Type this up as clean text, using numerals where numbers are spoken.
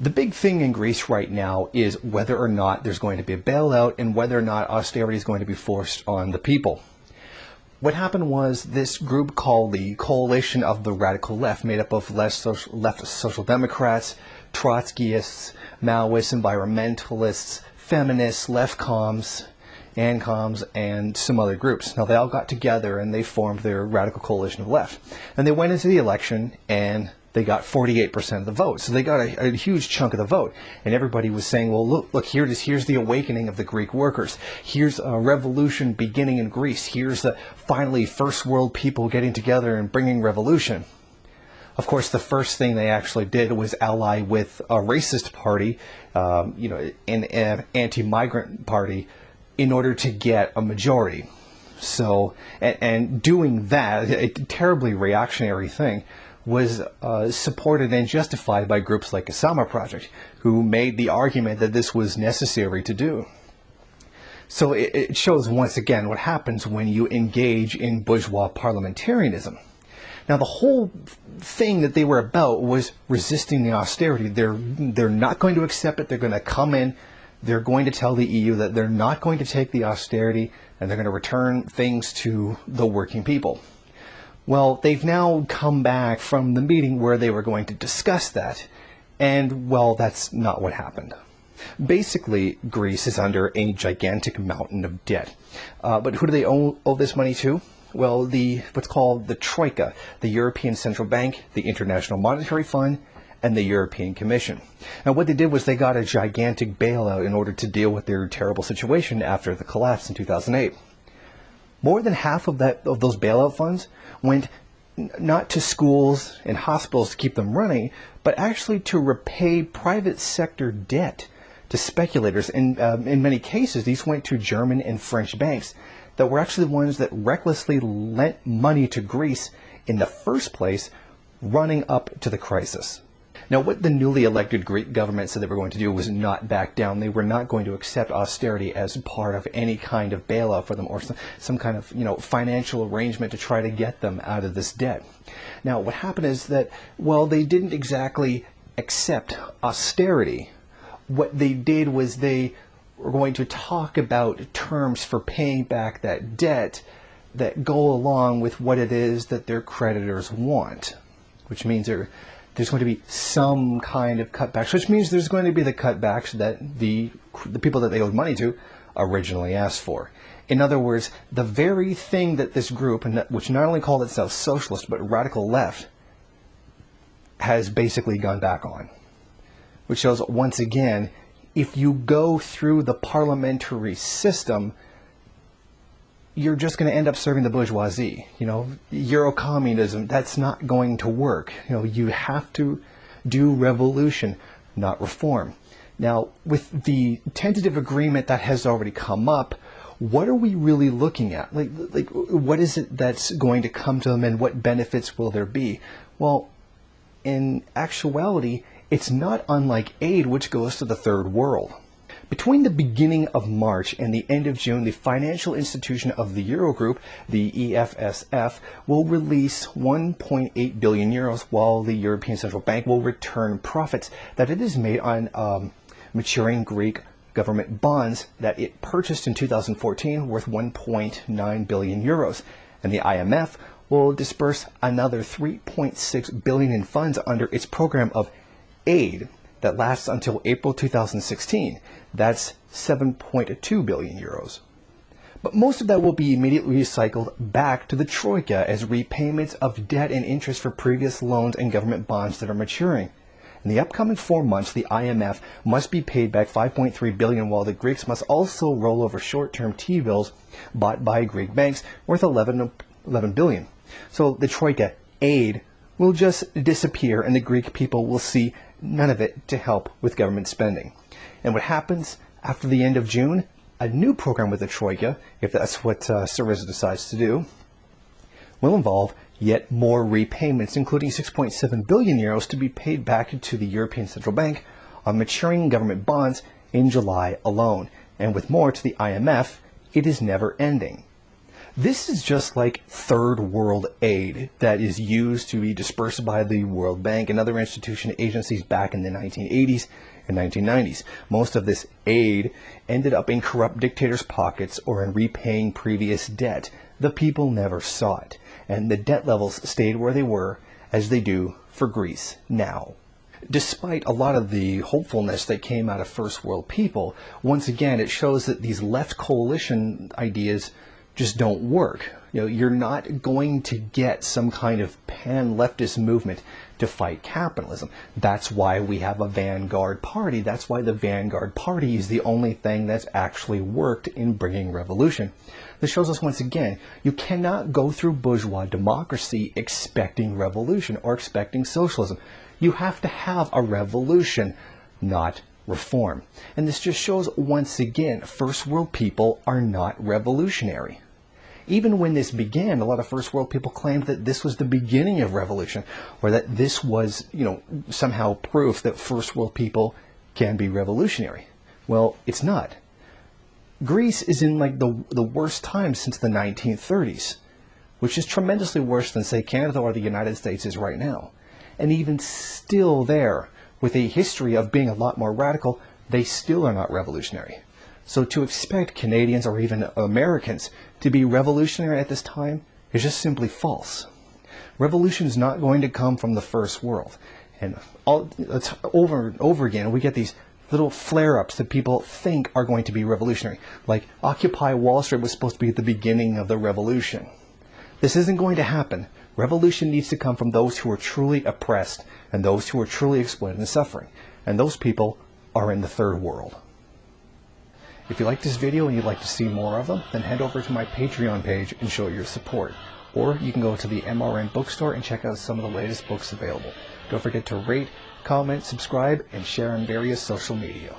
The big thing in Greece right now is whether or not there's going to be a bailout and whether or not austerity is going to be forced on the people. What happened was this group called the Coalition of the Radical Left, made up of left social democrats, Trotskyists, Maoists, environmentalists, feminists, left comms, ANCOMs, and some other groups. Now, they all got together and they formed their Radical Coalition of Left. And they went into the election and they got 48% of the vote. So they got a huge chunk of the vote. And everybody was saying, well, look, here's the awakening of the Greek workers. Here's a revolution beginning in Greece. Here's the finally first world people getting together and bringing revolution. Of course, the first thing they actually did was ally with a racist party, an anti-migrant party, in order to get a majority. So, and doing that, a terribly reactionary thing, was supported and justified by groups like Osama Project, who made the argument that this was necessary to do. So it shows once again what happens when you engage in bourgeois parliamentarism. Now, the whole thing that they were about was resisting the austerity. They're not going to accept it. They're going to come in. They're going to tell the EU that they're not going to take the austerity and they're going to return things to the working people. Well, they've now come back from the meeting where they were going to discuss that, and, well, that's not what happened. Basically, Greece is under a gigantic mountain of debt. But who do they owe this money to? Well, what's called the Troika, the European Central Bank, the International Monetary Fund, and the European Commission. And what they did was they got a gigantic bailout in order to deal with their terrible situation after the collapse in 2008. More than half of those bailout funds went not to schools and hospitals to keep them running, but actually to repay private sector debt to speculators. And in many cases, these went to German and French banks that were actually the ones that recklessly lent money to Greece in the first place, running up to the crisis. Now, what the newly elected Greek government said they were going to do was not back down. They were not going to accept austerity as part of any kind of bailout for them or some kind of, financial arrangement to try to get them out of this debt. Now, what happened is that, well, they didn't exactly accept austerity. What they did was they were going to talk about terms for paying back that debt that go along with what it is that their creditors want, which means there's going to be some kind of cutbacks, which means there's going to be the cutbacks that the people that they owed money to originally asked for. In other words, the very thing that this group, which not only called itself socialist but radical left, has basically gone back on. Which shows, once again, if you go through the parliamentary system, you're just going to end up serving the bourgeoisie. Eurocommunism, that's not going to work. You have to do revolution, not reform. Now, with the tentative agreement that has already come up, what are we really looking at? Like what is it that's going to come to them and what benefits will there be? Well, in actuality, it's not unlike aid, which goes to the third world. Between the beginning of March and the end of June, the financial institution of the Eurogroup, the EFSF, will release 1.8 billion euros, while the European Central Bank will return profits that it has made on maturing Greek government bonds that it purchased in 2014 worth 1.9 billion euros. And the IMF will disperse another 3.6 billion in funds under its program of aid that lasts until April 2016. That's 7.2 billion euros. But most of that will be immediately recycled back to the Troika as repayments of debt and interest for previous loans and government bonds that are maturing. In the upcoming 4 months, the IMF must be paid back 5.3 billion, while the Greeks must also roll over short-term T-bills bought by Greek banks worth 11 billion. So the Troika aid will just disappear and the Greek people will see none of it to help with government spending. And what happens after the end of June? A new program with the Troika, if that's what Syriza decides to do, will involve yet more repayments, including 6.7 billion euros to be paid back to the European Central Bank on maturing government bonds in July alone. And with more to the IMF, it is never ending. This is just like third world aid that is used to be dispersed by the World Bank and other institution agencies back in the 1980s and 1990s. Most of this aid ended up in corrupt dictators' pockets or in repaying previous debt. The people never saw it, and the debt levels stayed where they were, as they do for Greece now. Despite a lot of the hopefulness that came out of first world people, once again it shows that these left coalition ideas just don't work. You're not going to get some kind of pan-leftist movement to fight capitalism. That's why we have a vanguard party. That's why the vanguard party is the only thing that's actually worked in bringing revolution. This shows us once again, you cannot go through bourgeois democracy expecting revolution or expecting socialism. You have to have a revolution, not reform. And this just shows once again, first world people are not revolutionary. Even when this began, a lot of first world people claimed that this was the beginning of revolution, or that this was, somehow proof that first world people can be revolutionary. Well, it's not. Greece is in like the worst time since the 1930s, which is tremendously worse than, say, Canada or the United States is right now. And even still there, with a history of being a lot more radical, they still are not revolutionary. So to expect Canadians or even Americans to be revolutionary at this time is just simply false. Revolution is not going to come from the first world. And it's over and over again, we get these little flare-ups that people think are going to be revolutionary. Like Occupy Wall Street was supposed to be at the beginning of the revolution. This isn't going to happen. Revolution needs to come from those who are truly oppressed and those who are truly exploited and suffering. And those people are in the third world. If you like this video and you'd like to see more of them, then head over to my Patreon page and show your support. Or you can go to the MRN bookstore and check out some of the latest books available. Don't forget to rate, comment, subscribe, and share on various social media.